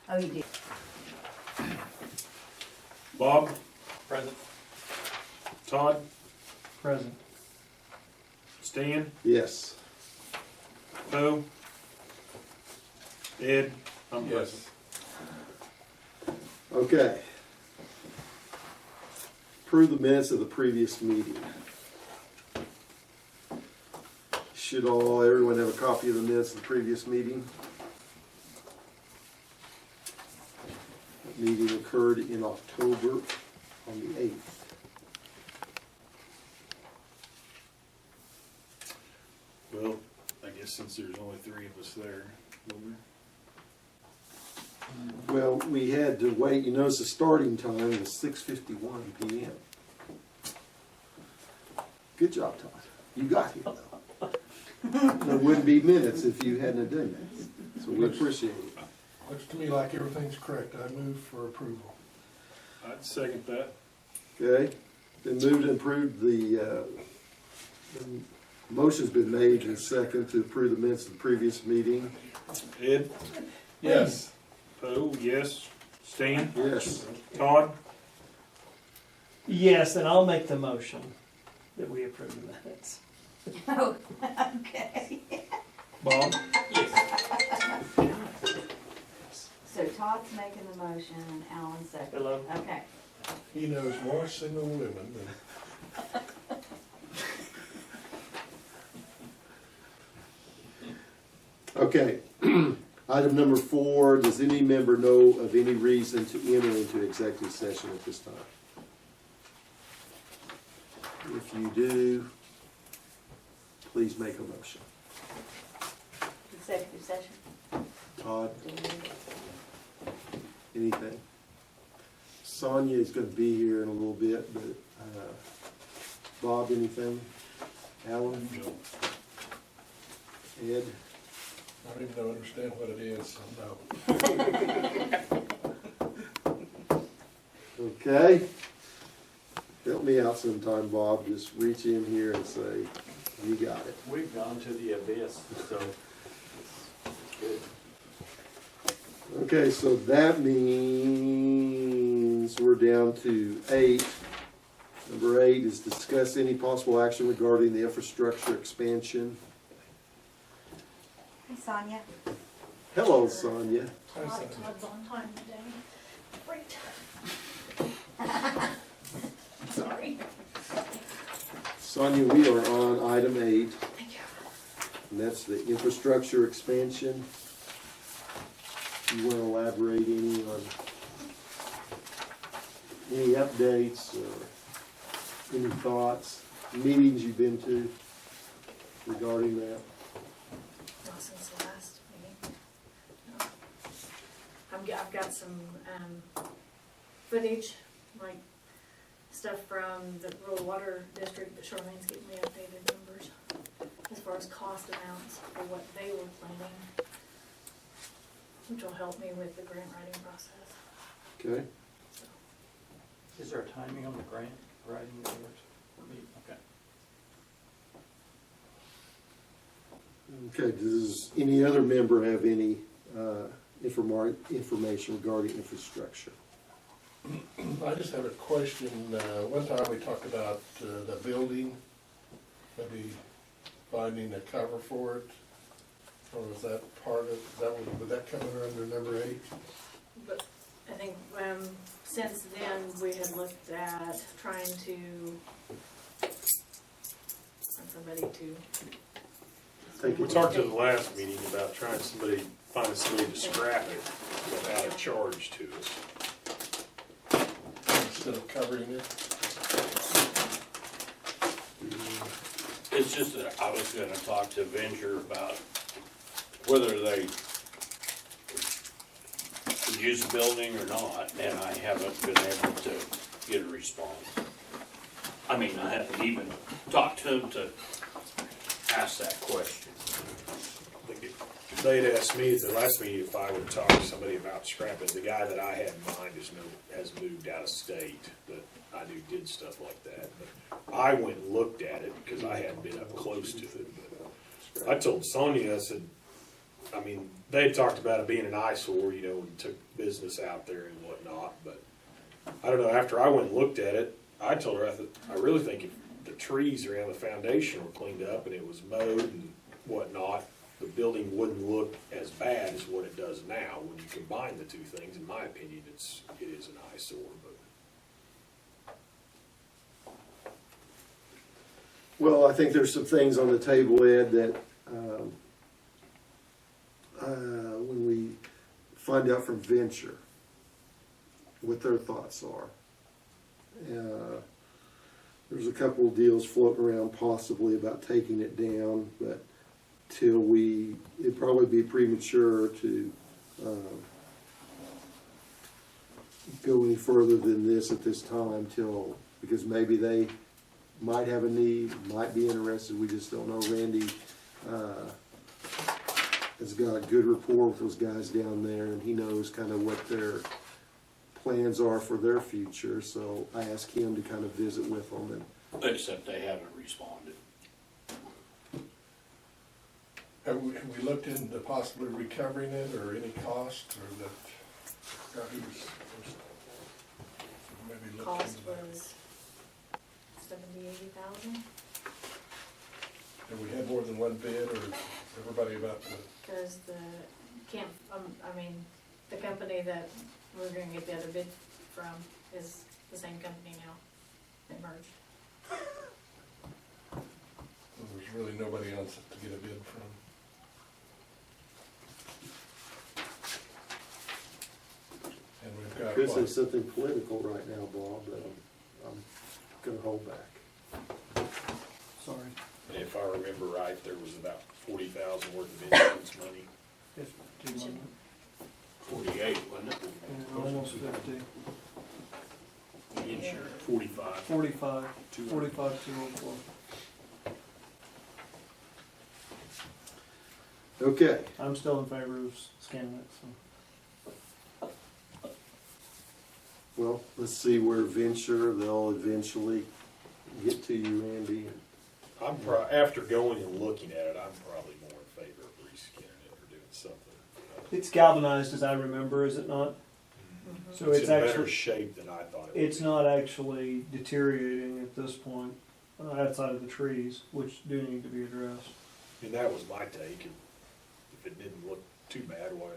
Oh, you did. Bob, Present. Todd, Present. Stan, Yes. Poe, Ed, I'm present. Yes. Okay. Approve the minutes of the previous meeting. Should everyone have a copy of the minutes of the previous meeting? That meeting occurred in October on the 8th. Well, I guess since there's only 3 of us there, wasn't there? Well, we had to wait. You notice the starting time was 6:51 p.m. Good job, Todd. You got here, though. There wouldn't be minutes if you hadn't done that. So we appreciate it. Looks to me like everything's correct. I move for approval. I'd second that. Okay? Been moved and approved. The motion's been made and second to approve the minutes of the previous meeting. Ed, Yes. Poe, yes. Stan, Yes. Todd, Yes, and I'll make the motion that we approve the minutes. Oh, okay. Bob, So Todd's making the motion and Alan's second. Hello. Okay. He knows more single women than. Okay. Item number 4, does any member know of any reason to enter into executive session at this time? If you do, please make a motion. Executive session. Todd, anything? Sonia is going to be here in a little bit, but Bob, anything? Alan? no. Ed? I don't even understand what it is, so no. Okay. Help me out sometime, Bob. Just reach in here and say, you got it. We've gone to the abyss, so it's good. Okay, so that means we're down to 8. Number 8 is discuss any possible action regarding the infrastructure expansion. Hey, Sonia. Hello, Sonia. Todd's on time today. Great. Sorry. Sonia, we are on item 8, Thank you. and that's the infrastructure expansion. You want to elaborate any on any updates or any thoughts, meetings you've been to regarding that? Not since the last meeting. No. I've got some footage, like stuff from the rural water district that Charlene's getting me updated numbers as far as cost amounts for what they were planning, which will help me with the grant writing process. Okay. So, Is there a timing on the grant writing numbers? Okay. Okay, does any other member have any information regarding infrastructure? I just have a question. One time we talked about the building, maybe finding a cover for it. Or was that part of, would that come under number 8? but I think since then, we had looked at trying to find somebody to. Take We it. talked at the last meeting about trying find somebody to scrap it without a charge to us. Instead of covering it? It's just that I was gonna talk to Venture about whether they could use the building or not, and I haven't been able to get a response. I mean, I haven't even talked to him to ask that question. They'd asked me at the last meeting if I would talk to somebody about scrapping. The guy that I had in mind has moved out of state, but I did stuff like that. But I went and looked at it because I hadn't been up close to it. But I told Sonia, I said, I mean, they had talked about it being an eyesore, you know, and took business out there and whatnot, but I don't know, after I went and looked at it, I told her, I really think if the trees around the foundation were cleaned up and it was mowed and whatnot, the building wouldn't look as bad as what it does now. When you combine the two things, in my opinion, it is an eyesore, but. Well, I think there's some things on the table, Ed, that when we find out from Venture what their thoughts are. There's a couple of deals floating around possibly about taking it down, but it'd probably be premature to go any further than this at this time because maybe they might have a need, might be interested, we just don't know. Randy has got a good rapport with those guys down there, and he knows kind of what their plans are for their future, so I asked him to kind of visit with them. Except they haven't responded. Have we looked into possibly recovering it, or any cost, or that, maybe look Cost into that? was 70,000-80,000, Have we had more than one bid, or is everybody about to? because the company that we're gonna get the other bid from is the same company now. They merged. There's really nobody else to get a bid from. And we've got Could say what? something political right now, Bob, but I'm gonna hold back. Sorry, And if I remember right, there was about 40,000 worth of insurance money. 51, 48, wasn't it? yeah, almost 50, Insurance. 45. 45, 204. Okay, I'm still in favor of scanning it, so. well, let's see where Venture, they'll eventually get to you, Randy. After going and looking at it, I'm probably more in favor of reskinning it or doing something. It's galvanized, as I remember, is it not? So It's it's in better actually, shape than I thought it would it's be. not actually deteriorating at this point, outside of the trees, which do need to be addressed. And that was my take. If it didn't look too bad, why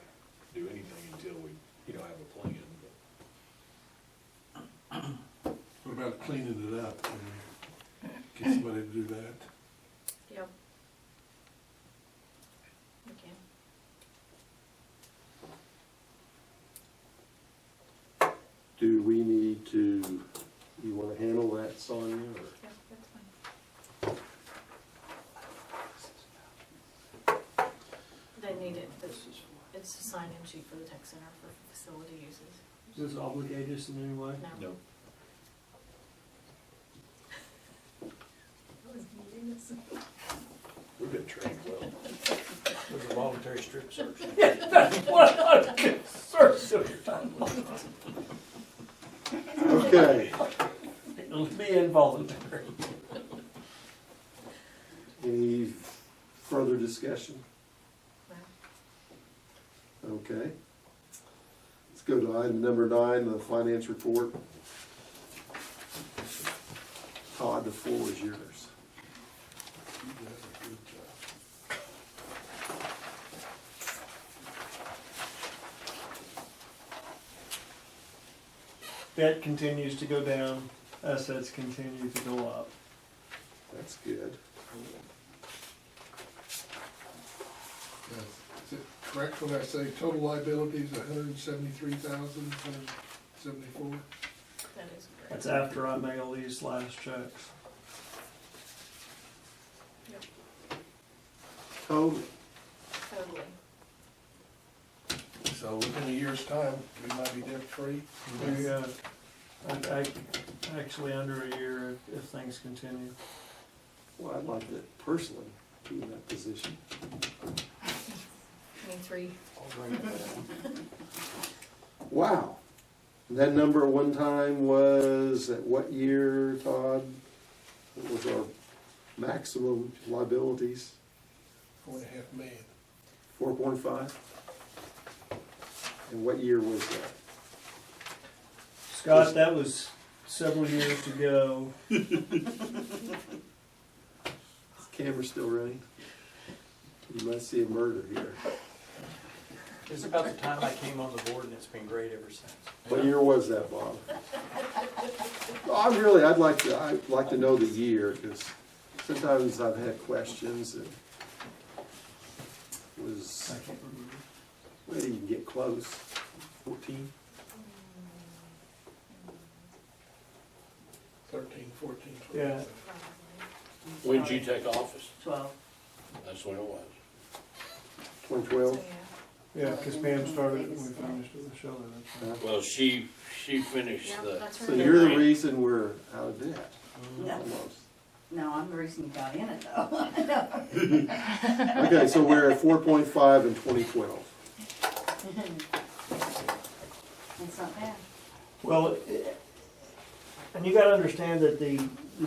do anything until we, have a plan? But What about cleaning it up? Can we get somebody to do that? Yep. Okay. Do we need to, you wanna handle that, Sonia, or? Yeah, that's fine. They need it, it's a sign-in sheet for the tech center for facility uses. Does it obligate us in any way? No. no. I was needing this. We've been trained well. There's a voluntary strip search. Okay, It'll be involuntary. any further discussion? No. Okay. Let's go to item number 9, the finance report. Todd, the floor is yours. You did a good job. Debt continues to go down, assets continue to go up. That's good. Yes. Is it correct when I say total liabilities, 173,174? That is correct. That's after I mail these last checks. Yep, Total. totally. So within a year's time, we might be debt-free? There you go. Actually under a year if things continue. Well, I'd like to personally be in that position. 23. Wow. And that number at one time was, at what year, Todd? What was our maximum liabilities? $4.5 million. 4.5? And what year was that? Scott, that was several years ago. Is the camera still running? You might see a murder here. It's about the time I came on the board and it's been great ever since. What year was that, Bob? I'd like to know the year, because sometimes I've had questions and it was, I can't remember. well, you can get close. 14? 13, 14, Yeah. 15. When did you take office? 12. That's when it was. 2012? So, Yeah, because Pam started it when we finished with the show. That's right. Well, she finished Yeah, the, that's So right. you're the reason we're out of debt, No, almost. no, I'm the reason you got in it though. Okay, so we're at 4.5 in 2012. It's not bad. Well, and you gotta understand that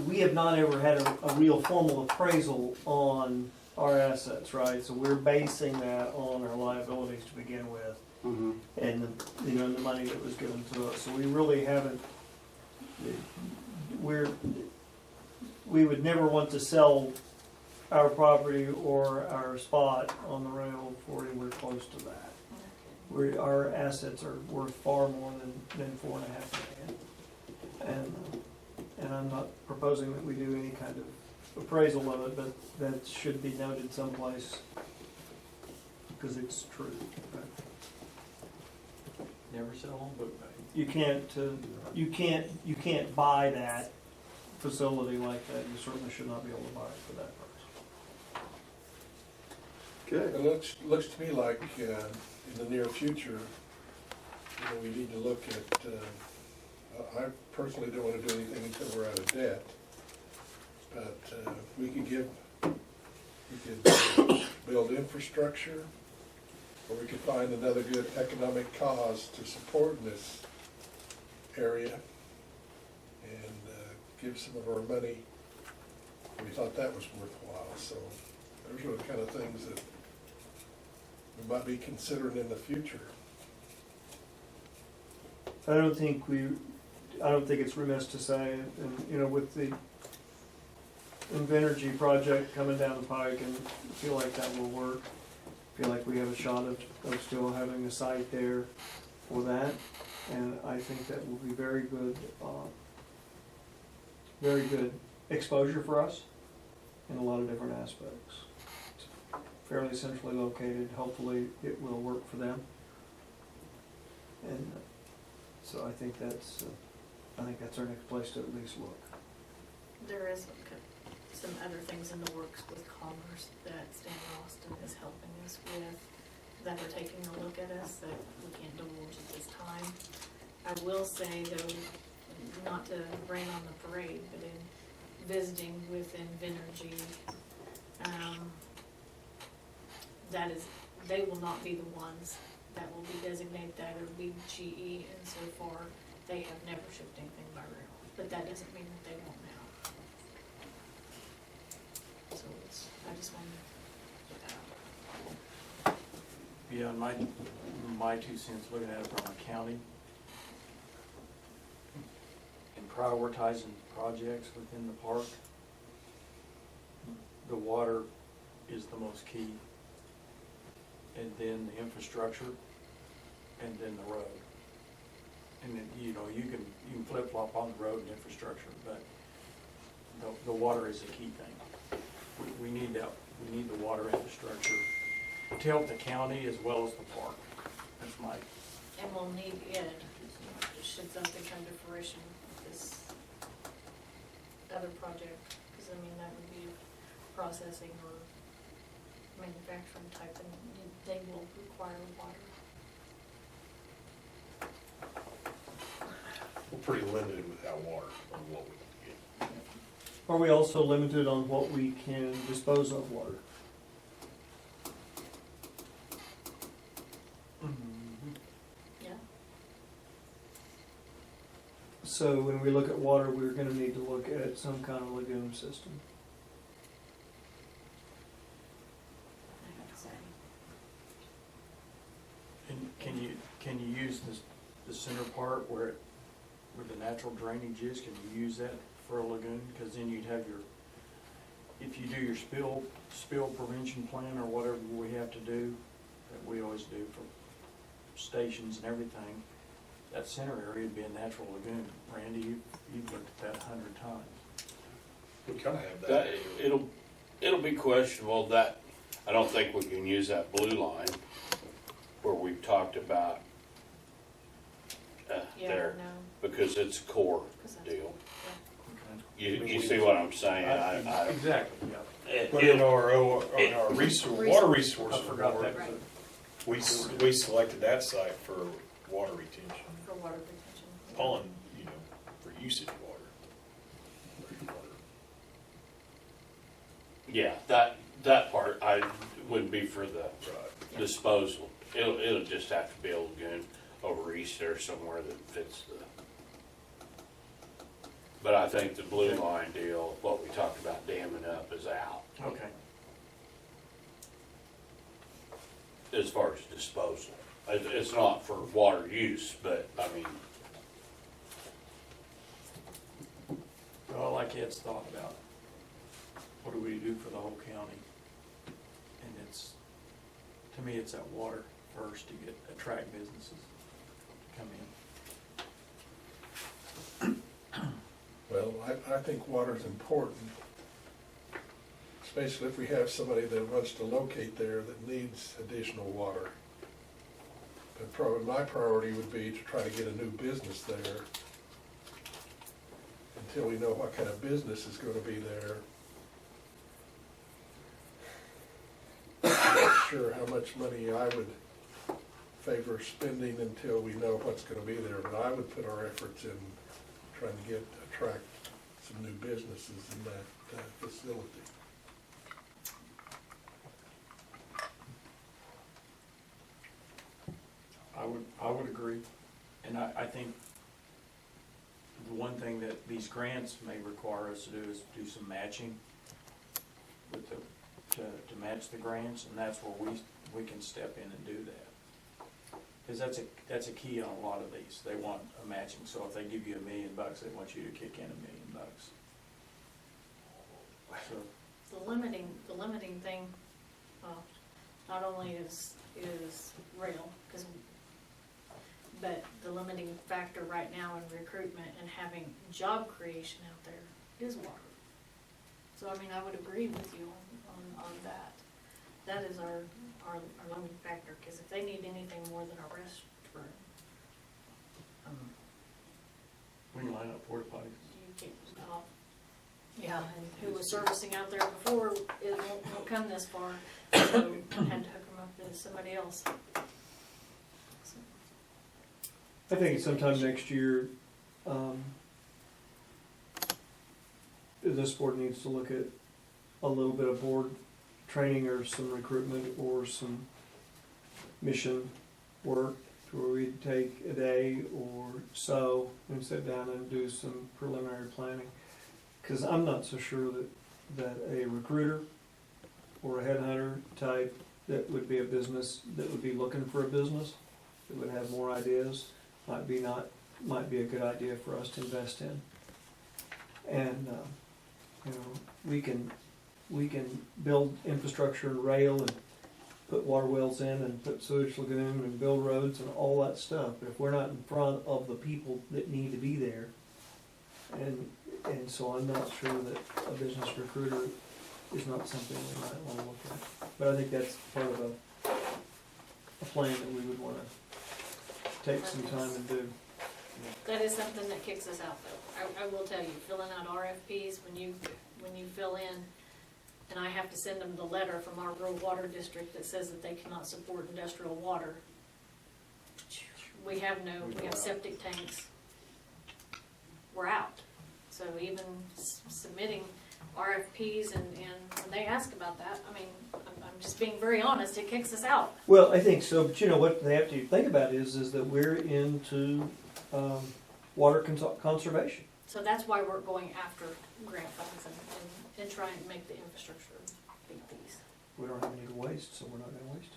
we have not ever had a real formal appraisal on our assets, right? So we're basing that on our liabilities to begin with, Mm-hmm. and the money that was given to us. So we really haven't, we would never want to sell our property or our spot on the rail for anywhere close to that. Our assets are worth far more than $4.5 million. And I'm not proposing that we do any kind of appraisal of it, but that should be noted someplace, because it's true. Never sell on book value. You can't buy that facility like that. You certainly should not be able to buy it for that price. Okay. It looks to me like in the near future, we need to look at, I personally don't want to do anything until we're out of debt. But we could build infrastructure, or we could find another good economic cause to support in this area and give some of our money. We thought that was worthwhile, so those are the kind of things that we might be considering in the future. I don't think it's remiss to say, and with the Invenergy project coming down the pike, and I feel like that will work. I feel like we have a shot of still having a site there for that, and I think that will be very good exposure for us in a lot of different aspects. It's fairly centrally located. Hopefully, it will work for them, and so I think that's our next place to at least look. There is some other things in the works with Commerce that Stan Austin is helping us with, that are taking a look at us, that we can't divulge at this time. I will say though, not to rain on the parade, but in visiting with Invenergy, they will not be the ones that will be designated that, it'll be GE, and so far, they have never shipped anything by rail, but that doesn't mean that they won't now. So I just wanted to get that out. Yeah, my 2 cents looking at it from a county and prioritizing projects within the park, the water is the most key, and then the infrastructure, and then the road. And then, you can flip-flop on the road and infrastructure, but the water is a key thing. We need that. We need the water infrastructure to help the county as well as the park. That's my. And we'll need it, should something come to fruition with this other project, because that would be processing or manufacturing type, and they will require water. We're pretty limited without water on what we can get. Are we also limited on what we can dispose of water? Yeah. So when we look at water, we're gonna need to look at some kind of lagoon system. I have to say. And can you, can you use the center part where the natural drainage is, can you use that for a lagoon? Cause then you'd have if you do your spill prevention plan or whatever we have to do, that we always do for stations and everything, that center area would be a natural lagoon. Randy, you've looked at that 100 times. We kinda have That, that. it'll be questionable that, I don't think we can use that blue line where we've talked about Yeah, there, no, because it's a core 'cause that's- deal. yeah. You see what I'm saying? I Exactly, yeah. But in it'll- our resource, water resources I forgot board, that. Right. we selected that site for water retention, For water retention. pond, for usage water. Yeah, that part, wouldn't be for the Right. disposal. It'll just have to be a lagoon over east there somewhere that fits the. But I think the blue line deal, what we talked about damming up, is out Okay. as far as disposal. It's not for water use, but I mean, Well, I like Ed's thought about, what do we do for the whole county? And to me, it's that water first to attract businesses to come in. Well, I think water's important, especially if we have somebody that wants to locate there that needs additional water. But probably my priority would be to try to get a new business there until we know what kind of business is gonna be there. I'm not sure how much money I would favor spending until we know what's gonna be there, but I would put our efforts in trying to attract some new businesses in that facility. I would agree, and I think the one thing that these grants may require us to do is do some matching with to match the grants, and that's where we can step in and do that. Cause that's a key on a lot of these, they want a matching, so if they give you $1 million, they want you to kick in $1 million. So, The limiting thing, well, not only is rail, but the limiting factor right now in recruitment and having job creation out there is water. So, I mean, I would agree with you on that. That is our limiting factor, cause if they need anything more than a restroom, we can line up porta potties. you can't stop. Yeah, and who was servicing out there before, it won't come this far, so had to hook them up with somebody else. So, I think sometime next year, this board needs to look at a little bit of board training or some recruitment or some mission work to where we'd take a day or so and sit down and do some preliminary planning. Cause I'm not so sure that a recruiter or a headhunter type that would be a business, that would be looking for a business, that would have more ideas, might be a good idea for us to invest in. And, we can build infrastructure and rail and put water wells in and put sewage lagoon and build roads and all that stuff. But if we're not in front of the people that need to be there, and so I'm not sure that a business recruiter is not something we might want to look at. But I think that's part of a plan that we would want to take some time and do. that is something that kicks us out though. I will tell you, filling out RFPs, when you fill in, and I have to send them the letter from our rural water district that says that they cannot support industrial water. We have septic tanks. We're out. So even submitting RFPs and when they ask about that, I mean, I'm just being very honest, it kicks us out. Well, I think so, but what they have to think about is that we're into water conservation. So that's why we're going after grant funds and trying to make the infrastructure beat these. We don't have any to waste, so we're not gonna waste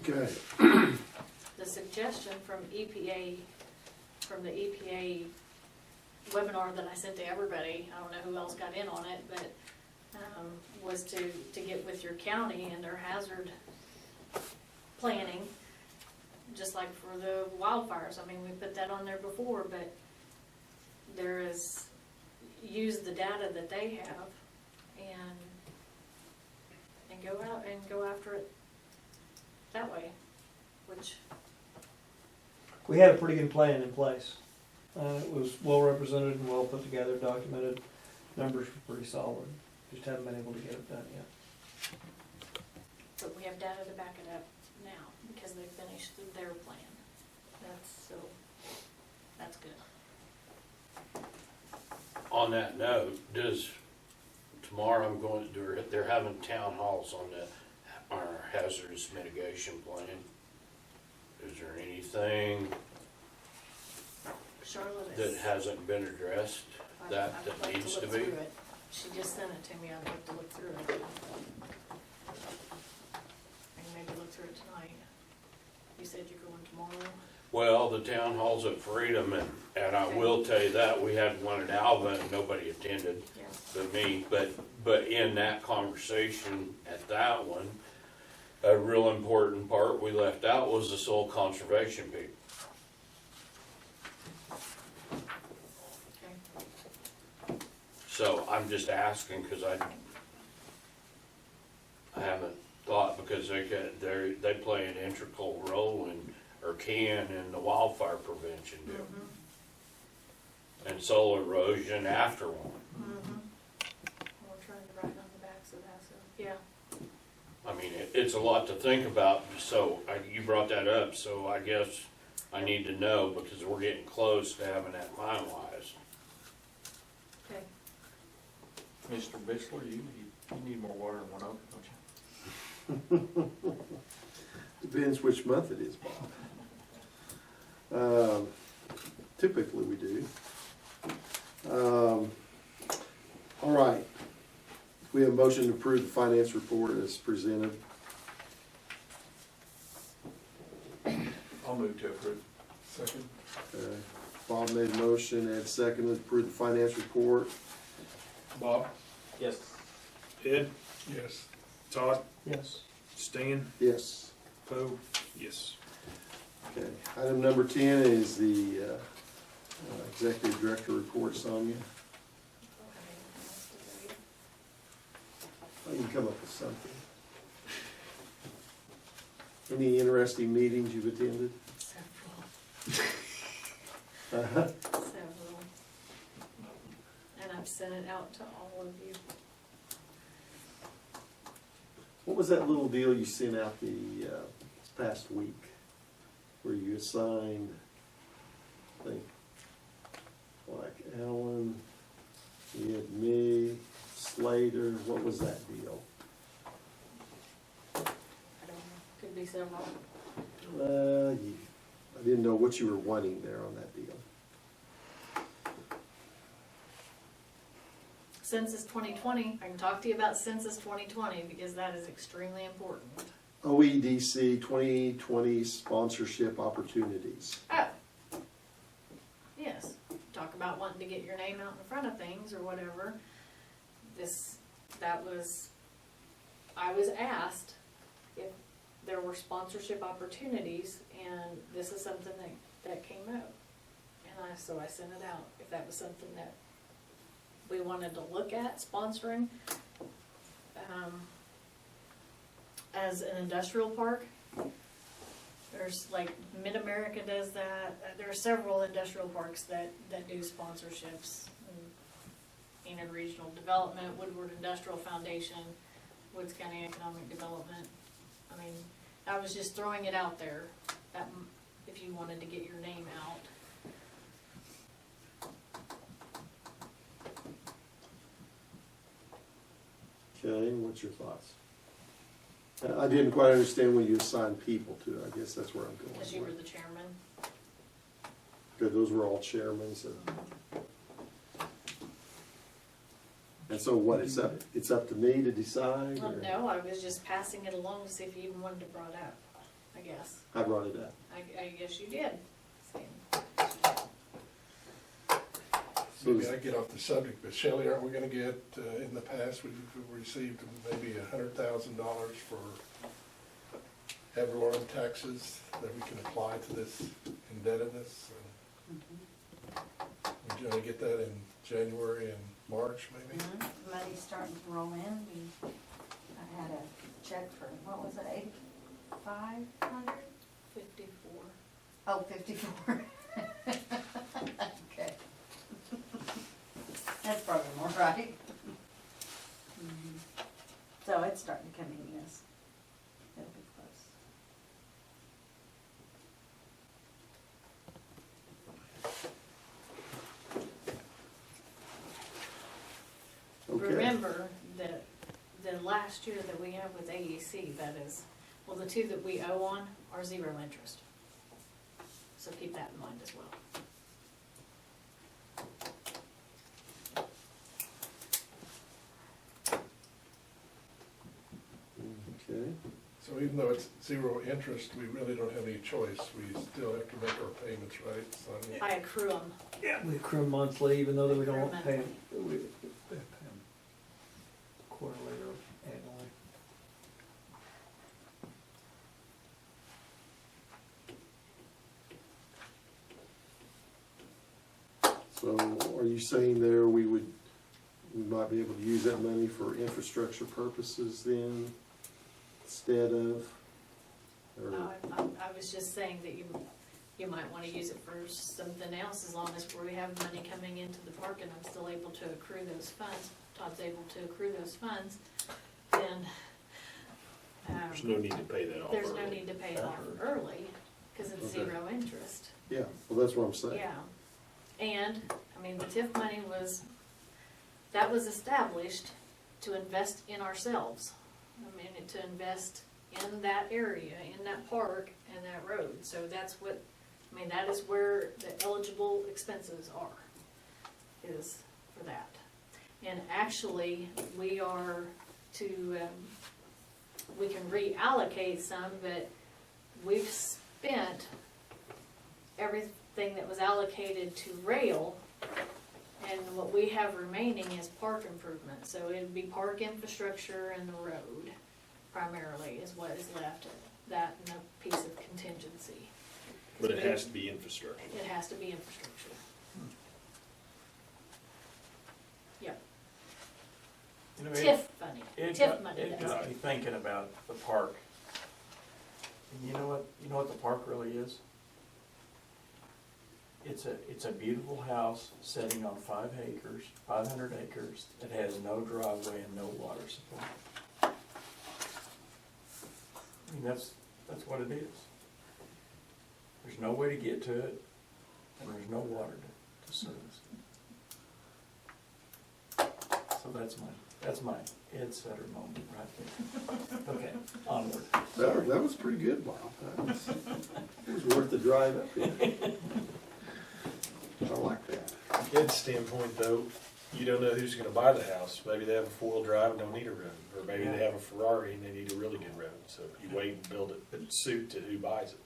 Okay. The suggestion from EPA, from the EPA webinar that I sent to everybody, I don't know who else got in on it, but, was to get with your county and their hazard planning, just like for the wildfires. I mean, we put that on there before, but there is, use the data that they have and go out and go after it that way, which, We had a pretty good plan in place. It was well represented and well put together, documented. Numbers were pretty solid. Just haven't been able to get it done yet. but we have data to back it up now, because they finished their plan. That's good. On that note, tomorrow I'm going to do, they're having town halls on our hazardous mitigation plan. Is there anything Charlotte that is. hasn't been addressed that I'd like needs to look be? through it. She just sent it to me, I'd like to look through it. And maybe look through it tonight. You said you're going tomorrow? Well, the town hall's at Freedom, and I will tell you that, we had one at Alva and nobody attended Yes. but me, but in that conversation at that one, a real important part we left out was the soil conservation people. Okay. So I'm just asking, cause I haven't thought, because they play an integral role or can in the wildfire prevention deal. Mm-hmm. And soil erosion after one. Mm-hmm. We're trying to write on the backs of that, so, yeah. I mean, it's a lot to think about, so you brought that up, so I guess I need to know, because we're getting close to having that finalized. Okay. Mr. Bixler, you need more water in one oak, don't you? Depends which month it is, Bob. Typically we do. All right. We have a motion to approve the finance report as presented. I'll move to approve. Second? Bob made a motion, Ed seconded, to approve the finance report. Bob? Yes. Ed, Yes. Todd, Yes. Stan, Yes. Poe, yes. Okay. Item number 10 is the executive director report, Sonia. Oh, you can come up with something. Any interesting meetings you've attended? Several. Several. And I've sent it out to all of you. What was that little deal you sent out this past week, where you assigned, I think, like Alan, you had me, Slater, what was that deal? I don't know, could be several. I didn't know what you were wanting there on that deal. Census 2020, I can talk to you about Census 2020 because that is extremely important. OEDC 2020 sponsorship opportunities. Oh, yes, talk about wanting to get your name out in front of things or whatever. I was asked if there were sponsorship opportunities, and this is something that came up. And so I sent it out, if that was something that we wanted to look at sponsoring. As an industrial park, there's like Mid-America does that. There are several industrial parks that do sponsorships. Enid Regional Development, Woodward Industrial Foundation, Woods County Economic Development. I mean, I was just throwing it out there, that if you wanted to get your name out. Okay, what's your thoughts? I didn't quite understand when you assigned people to it. I guess that's where I'm going. Because you were the chairman. Good, those were all chairmen, so. And so what, it's up to me to decide? Well, or- no, I was just passing it along to see if you even wanted it brought up. I guess. I brought it up. I guess you did. Maybe I get off the subject, but Shelley, aren't we gonna get, in the past, we've received maybe $100,000 for ad valorem taxes that we can apply to this indebtedness? We generally get that in January and March, maybe? Money's starting to roll in. I had a check for, what was it, 8,500? 54. Oh, 54. Okay. That's probably more right. So it's starting to come in, yes. It'll be close. Okay. Remember that the last year that we have with AEC, that is, well, the two that we owe on are 0 interest. So keep that in mind as well. Okay. So even though it's 0 interest, we really don't have any choice. We still have to make our payments, right? Sonia? I accrue them. Yeah, we accrue monthly, even though we don't Accrue pay, monthly. we pay them quarterly or annually. So are you saying there we might be able to use that money for infrastructure purposes then, instead of? Or, I was just saying that you might wanna use it for something else, as long as we have money coming into the park and I'm still able to accrue those funds, Todd's able to accrue those funds, then, There's no need to pay that off there's no early. need to pay it off early, cause it's Okay. 0 interest. yeah, well, that's what I'm saying. Yeah, and, I mean, the TIF money that was established to invest in ourselves. I mean, to invest in that area, in that park, and that road, so that's what, I mean, that is where the eligible expenses are, is for that. And actually, we are to, we can reallocate some, but we've spent everything that was allocated to rail, and what we have remaining is park improvement, so it'd be park infrastructure and the road primarily is what is left, that and a piece of contingency. But it has to be infrastructure. It has to be infrastructure. Yep, You know, TIF money, It TIF got, money, it that's got it. me thinking about the park. And you know what the park really is? It's a beautiful house sitting on 500 acres, that has no driveway and no water supply. I mean, that's what it is. There's no way to get to it, and there's no water to service it. So that's my Ed Sutter moment right there. Okay, onward. That was pretty good, Bob. It was worth the drive up here. I like that. Ed's standpoint though, you don't know who's gonna buy the house. Maybe they have a 4-wheel drive and don't need a road. Or maybe they have a Ferrari and they need a really good road. So you wait and build it suit to who buys it.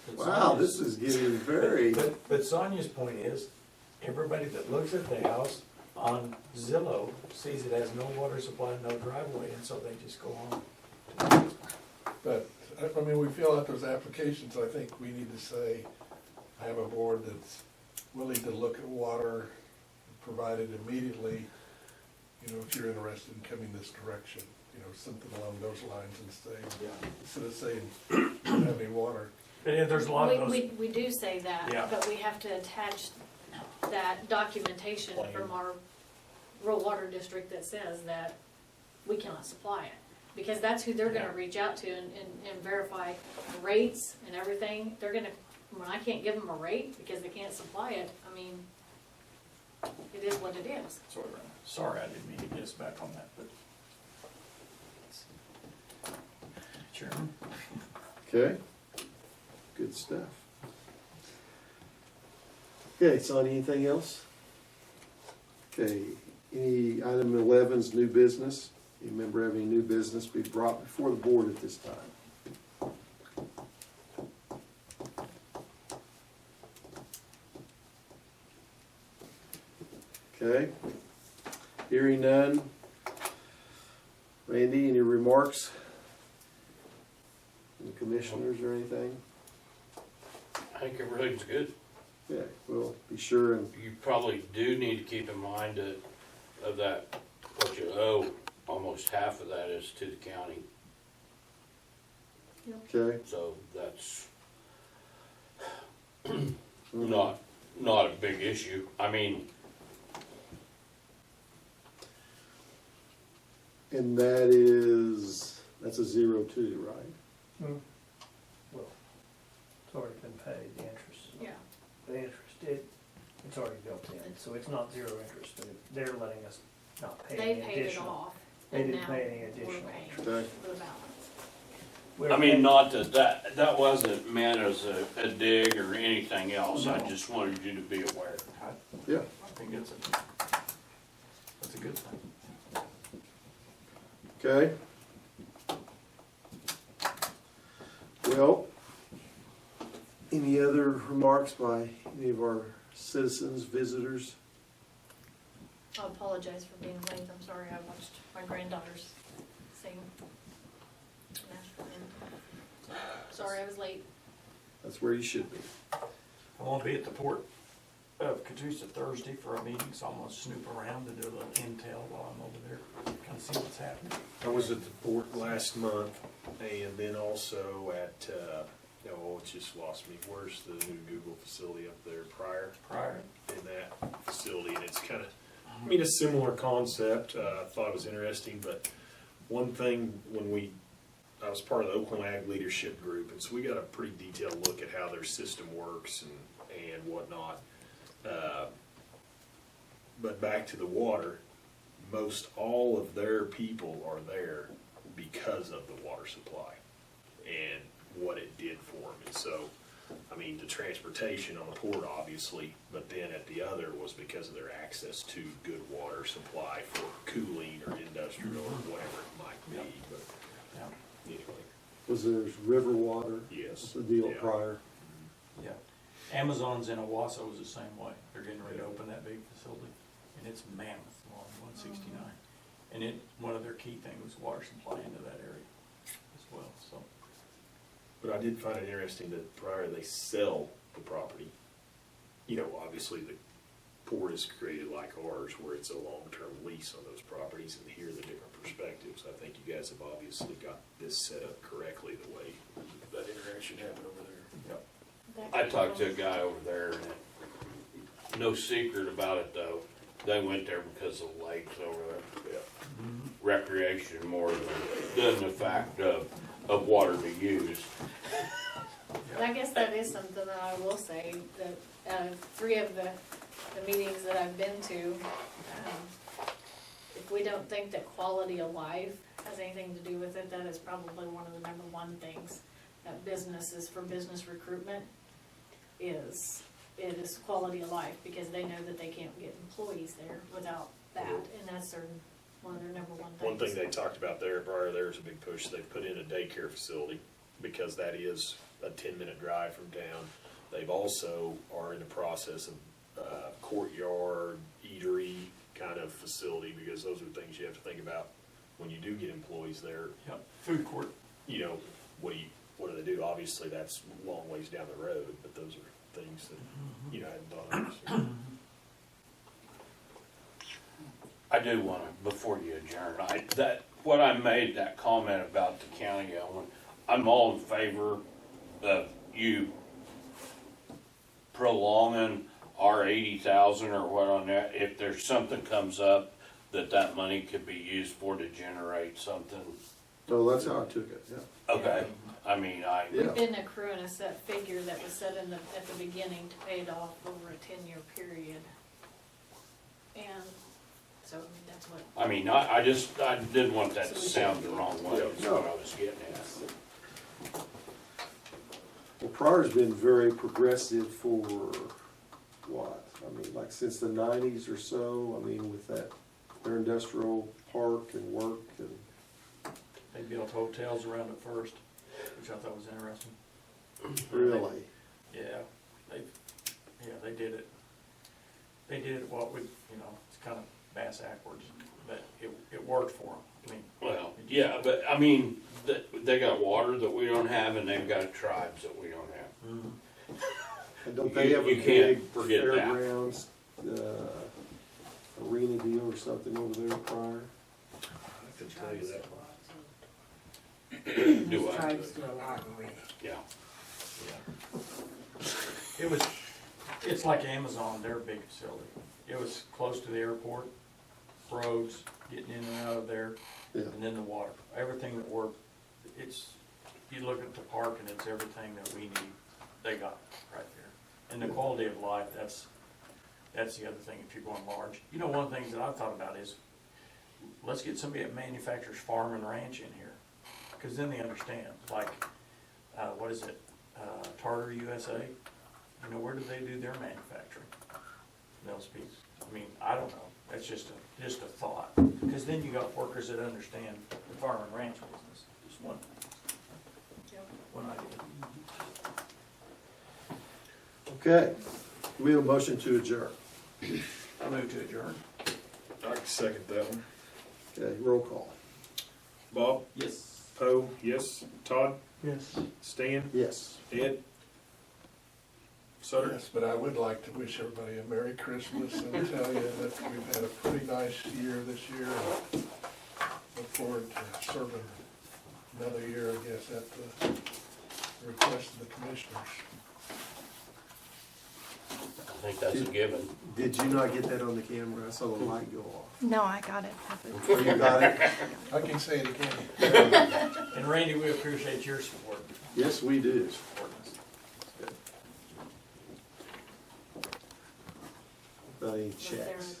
But Wow, Sonia's- this is getting very, But Sonia's point is, everybody that looks at the house on Zillow sees it has no water supply, no driveway, and so they just go on. But, I mean, we fill out those applications, I think we need to say, I have a board that's willing to look at water provided immediately, you know, if you're interested in coming this direction, you know, something along those lines instead of saying, don't have any water. And there's a lot of those, We do say that, Yeah. but we have to attach that documentation Plan. from our rural water district that says that we cannot supply it. Because that's who they're gonna Yeah. reach out to and verify rates and everything. They're gonna, when I can't give them a rate because they can't supply it, I mean, it is what it is. sorry, I didn't mean to get us back on that, but. Chairman? okay, good stuff. Okay, Sonny, anything else? Okay, any item 11's new business? Any member have any new business be brought before the board at this time? Okay. Hearing none. Randy, any remarks? Any commissioners or anything? I think everything's good. Yeah, we'll be sure and, You probably do need to keep in mind that of that, what you owe, almost half of that is to the county. okay. So that's not a big issue. I mean, And that's a 0-2, right? Hmm. Well, it's already been paid, the interest. Yeah. The interest, it's already built in, so it's not zero interest. They're letting us not pay They any paid it additional. off, They and didn't now pay any we're additional paying interest. Okay. the balance. We're I mean, paying- not that wasn't meant as a dig or anything else. I just wanted you to be aware. Yeah. I think that's a good thing. Okay. Well, any other remarks by any of our citizens, visitors? I apologize for being late, I'm sorry, I watched my granddaughters sing national anthem. Sorry I was late. That's where you should be. I won't be at the port of Catoosa Thursday for a meeting, so I'm gonna snoop around and do a little intel while I'm over there, kind of see what's happening. I was at the port last month, and then also at, it just lost me, where's the new Google facility up there, Prior? Prior. In that facility, and it's kind of, I mean, a similar concept. I thought it was interesting, but one thing I was part of the Oakland Ag Leadership Group, and so we got a pretty detailed look at how their system works and whatnot. But back to the water, most all of their people are there because of the water supply and what it did for them. And so, I mean, the transportation on the port, obviously, but then at the other was because of their access to good water supply for cooling or industrial or whatever it might be. But Yeah, anyway, Was there river water? yes. The deal Yeah. prior? yeah. Amazon's in Owasso is the same way. They're getting ready to open that big facility, and it's mammoth on 169. And one of their key things was water supply into that area as well, so. But I did find it interesting that prior they sell the property. You know, obviously the port is created like ours where it's a long-term lease on those properties and hear the different perspectives. I think you guys have obviously got this set up correctly the way that interaction happened over there. Yep. I talked to a guy over there, and no secret about it though. They went there because of the lakes over there. Yeah. Recreation more than the fact of water to use. And I guess that is something that I will say, that out of 3 of the meetings that I've been to, if we don't think that quality of life has anything to do with it, that is probably one of the number 1 things that businesses, for business recruitment, it is quality of life, because they know that they can't get employees there without that, and that's one of their number 1 things. One thing they talked about there prior, there was a big push, they put in a daycare facility because that is a 10-minute drive from town. They've also are in the process of courtyard, eatery kind of facility, because those are things you have to think about when you do get employees there. Yep, food court. You know, what do they do? Obviously, that's a long ways down the road, but those are things that, you know, I hadn't thought of. I do want to, before you adjourn, what I made that comment about the county owing, I'm all in favor of you prolonging our 80,000 or what on that. If there's something comes up that money could be used for to generate something. Oh, that's how I took it, yeah. Okay, I mean, Yeah. We've been accruing a set figure that was set at the beginning to pay it off over a 10-year period. And so, I mean, that's what, I mean, I didn't want that to sound the wrong way, is what I was getting at. Well, Pryor's been very progressive for what? I mean, like since the 90s or so, I mean, with their industrial park and work and. They built hotels around it first, which I thought was interesting. Really? Yeah, they did it. They did it, what we, it's kind of bass backwards, but it worked for them. I mean, Well, yeah, but I mean, they got water that we don't have, and they've got tribes that we don't have. And don't they have a You can't big forget that. fairgrounds, arena deal or something over there prior? I can tell you that. Do I? Tribes do a lot already. Yeah. It's like Amazon, their big facility. It was close to the airport, roads, getting in and out of there, Yeah. and then the water. Everything that worked, you look at the park and it's everything that we need, they got right there. And the quality of life, that's the other thing if you're going large. One of the things that I've thought about is, let's get somebody that manufactures farm and ranch in here, because then they understand, like, what is it, Tartar USA? Where do they do their manufacturing? Those pieces. I mean, I don't know, that's just a thought, because then you got workers that understand the farm and ranch business, just one idea. Okay, we have a motion to adjourn. I move to adjourn. I can second that one. Okay, roll call. Bob? Yes. Poe, yes. Todd? Yes. Stan? Yes. Ed? Sutter? Yes, but I would like to wish everybody a Merry Christmas and tell you that we've had a pretty nice year this year. Look forward to serving another year, I guess, at the request of the commissioners. I think that's a given. Did you not get that on the camera? I saw the light go off. No, I got it. Oh, you got it? I can say it again. And Randy, we appreciate your support. Yes, we do. Supporting us. Any Was there checks?